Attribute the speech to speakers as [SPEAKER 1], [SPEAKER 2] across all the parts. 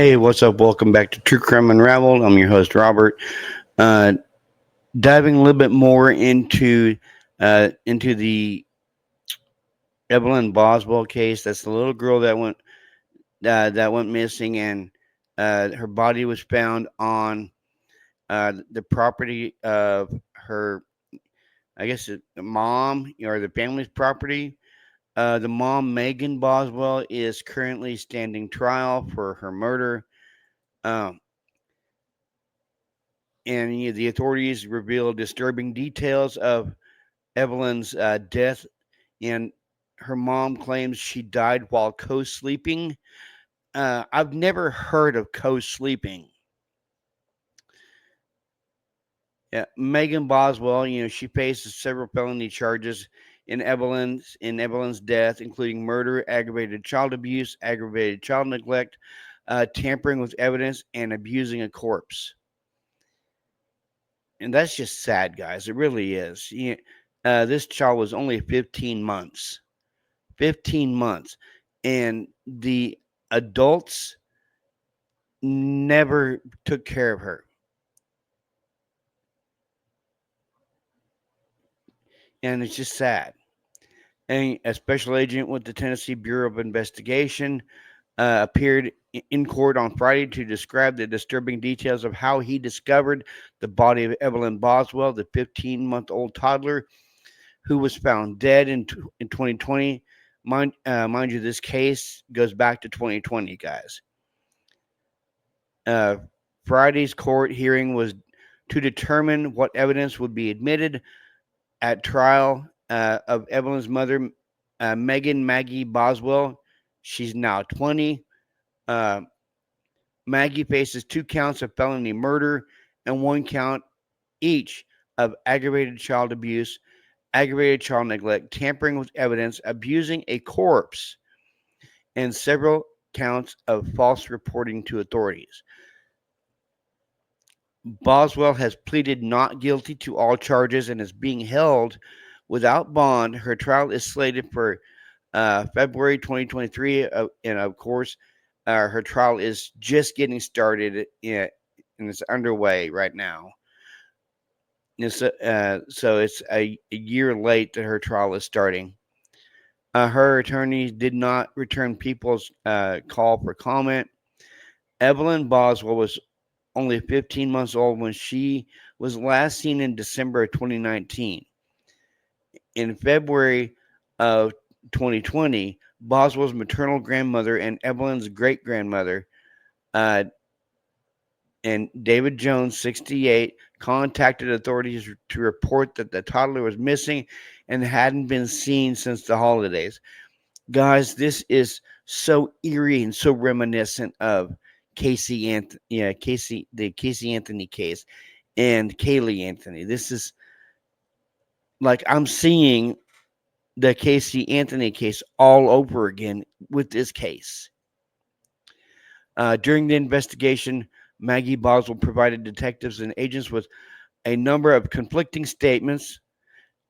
[SPEAKER 1] Hey, what's up? Welcome back to True Crime Unraveled. I'm your host, Robert. Uh, Diving a little bit more into the Evelyn Boswell case. That's the little girl that went missing, and her body was found on the property of her, I guess, the mom or the family's property. The mom, Megan Boswell, is currently standing trial for her murder. Um, and the authorities revealed disturbing details of Evelyn's death, and her mom claims she died while co-sleeping. I've never heard of co-sleeping. Yeah, Megan Boswell, she faces several felony charges in Evelyn's death, including murder, aggravated child abuse, aggravated child neglect, tampering with evidence, and abusing a corpse. And that's just sad, guys. It really is. This child was only 15 months. 15 months. And the adults never took care of her. And it's just sad. And a special agent with the Tennessee Bureau of Investigation appeared in court on Friday to describe the disturbing details of how he discovered the body of Evelyn Boswell, the 15-month-old toddler who was found dead in 2020. Mind you, this case goes back to 2020, guys. Uh, Friday's court hearing was to determine what evidence would be admitted at trial of Evelyn's mother, Megan Maggie Boswell. She's now 20. Uh, Maggie faces 2 counts of felony murder and 1 count each of aggravated child abuse, aggravated child neglect, tampering with evidence, abusing a corpse, and several counts of false reporting to authorities. Boswell has pleaded not guilty to all charges and is being held without bond. Her trial is slated for February 2023, and of course, her trial is just getting started and it's underway right now. So it's a year late that her trial is starting. Her attorneys did not return people's call for comment. Evelyn Boswell was only 15 months old when she was last seen in December of 2019. In February of 2020, Boswell's maternal grandmother and Evelyn's great grandmother, uh, and David Jones, 68, contacted authorities to report that the toddler was missing and hadn't been seen since the holidays. Guys, this is so eerie and so reminiscent of the Casey Anthony case and Kaylee Anthony. This is like I'm seeing the Casey Anthony case all over again with this case. During the investigation, Maggie Boswell provided detectives and agents with a number of conflicting statements.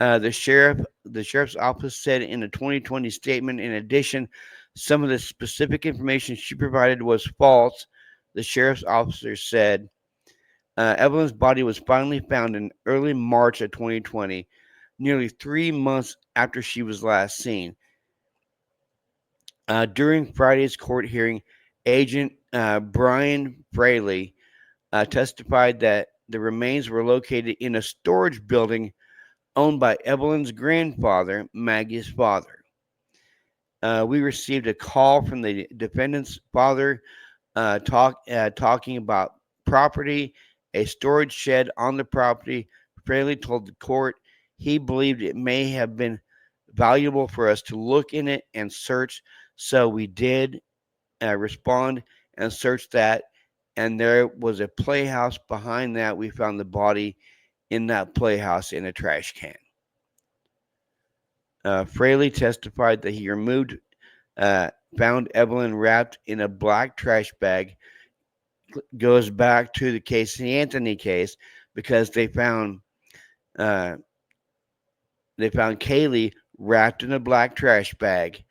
[SPEAKER 1] The sheriff's office said in a 2020 statement, in addition, some of the specific information she provided was false. The sheriff's officer said Evelyn's body was finally found in early March of 2020, nearly 3 months after she was last seen. During Friday's court hearing, Agent Brian Fraley testified that the remains were located in a storage building owned by Evelyn's grandfather, Maggie's father. We received a call from the defendant's father talking about property, a storage shed on the property. Fraley told the court he believed it may have been valuable for us to look in it and search. So we did respond and search that. And there was a playhouse behind that. We found the body in that playhouse in a trash can. Fraley testified that he found Evelyn wrapped in a black trash bag. Goes back to the Casey Anthony case because uh, they found Kaylee wrapped in a black trash bag,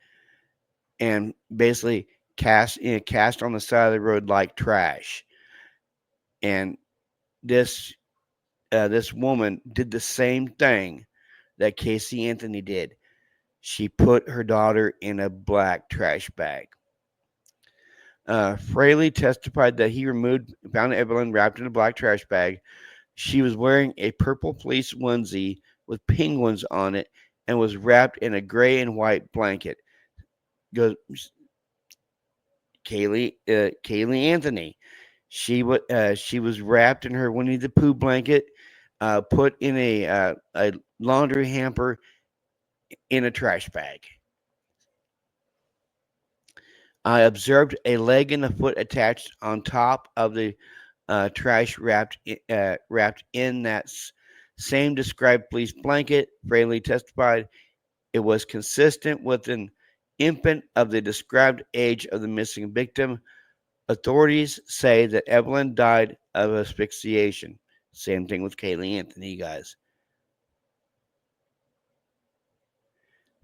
[SPEAKER 1] and basically cast on the side of the road like trash. And this this woman did the same thing that Casey Anthony did. She put her daughter in a black trash bag. Fraley testified that he found Evelyn wrapped in a black trash bag. She was wearing a purple fleece onesie with penguins on it and was wrapped in a gray and white blanket. Goes Kaylee Anthony. She was wrapped in her Winnie the Pooh blanket, put in a laundry hamper in a trash bag. I observed a leg and a foot attached on top of the trash wrapped in that same described police blanket. Fraley testified it was consistent with an infant of the described age of the missing victim. Authorities say that Evelyn died of asphyxiation. Same thing with Kaylee Anthony, guys.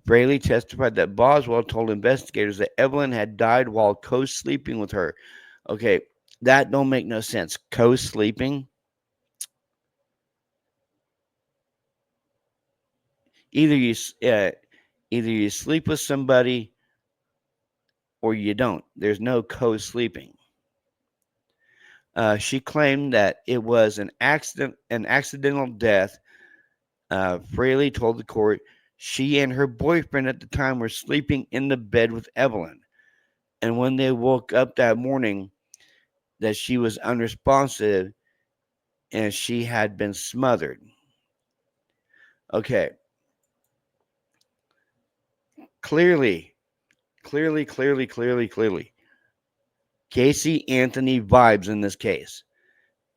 [SPEAKER 1] Fraley testified that Boswell told investigators that Evelyn had died while co-sleeping with her. Okay, that don't make no sense. Co-sleeping? Either you uh, either you sleep with somebody or you don't. There's no co-sleeping. She claimed that it was an accidental death. Fraley told the court she and her boyfriend at the time were sleeping in the bed with Evelyn, and when they woke up that morning, that she was unresponsive and she had been smothered. Okay, clearly, clearly. Casey Anthony vibes in this case.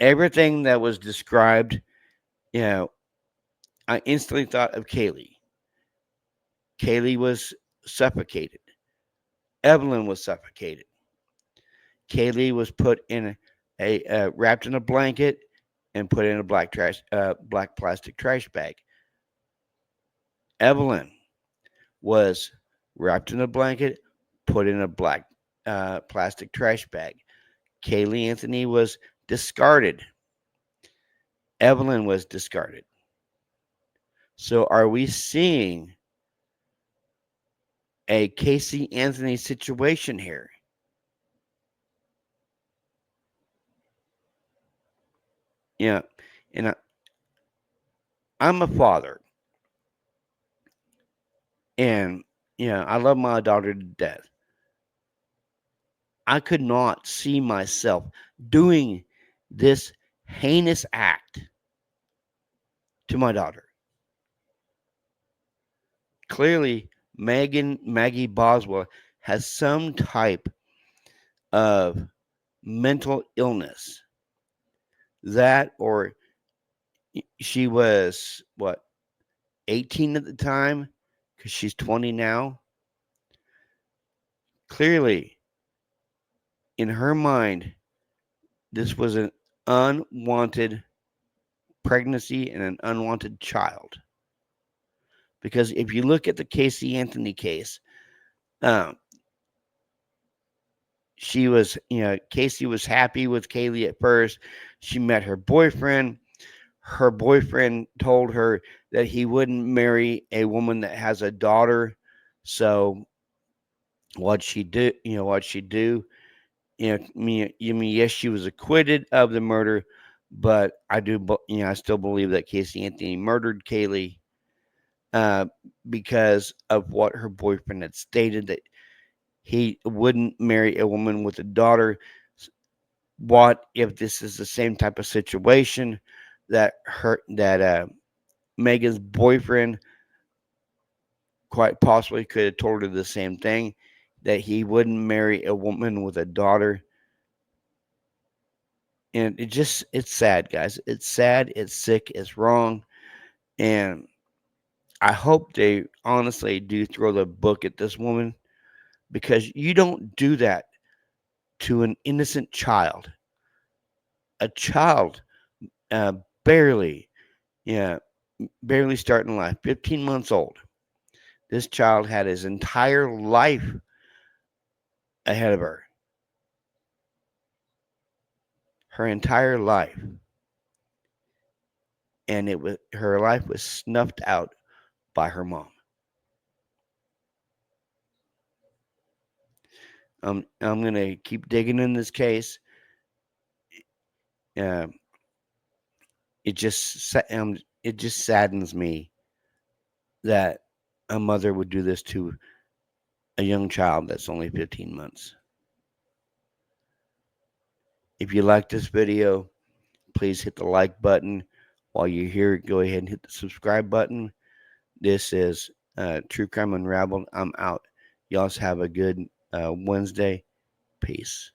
[SPEAKER 1] Everything that was described, you know, I instantly thought of Kaylee. Kaylee was suffocated. Evelyn was suffocated. Kaylee was put in wrapped in a blanket and put in a black plastic trash bag. Evelyn was wrapped in a blanket, put in a black plastic trash bag. Kaylee Anthony was discarded. Evelyn was discarded. So are we seeing a Casey Anthony situation here? Yeah, and I'm a father, and I love my daughter to death. I could not see myself doing this heinous act to my daughter. Clearly, Maggie Boswell has some type of mental illness. That or she was what 18 at the time because she's 20 now. Clearly, in her mind, this was an unwanted pregnancy and an unwanted child. Because if you look at the Casey Anthony case, um, Casey was happy with Kaylee at first. She met her boyfriend. Her boyfriend told her that he wouldn't marry a woman that has a daughter. So what she do? What she do? Yes, she was acquitted of the murder, but I still believe that Casey Anthony murdered Kaylee uh, because of what her boyfriend had stated that he wouldn't marry a woman with a daughter. What if this is the same type of situation that Megan's boyfriend quite possibly could have told her the same thing, that he wouldn't marry a woman with a daughter. And it's sad, guys. It's sad, it's sick, it's wrong. And I hope they honestly do throw the book at this woman because you don't do that to an innocent child. A child uh, barely, yeah, barely starting life, 15 months old. This child had his entire life ahead of her entire life, and her life was snuffed out by her mom. I'm gonna keep digging in this case. Uh, it just saddens me that a mother would do this to a young child that's only 15 months. If you like this video, please hit the like button. While you're here, go ahead and hit the subscribe button. This is True Crime Unraveled. I'm out. Y'all have a good Wednesday. Peace.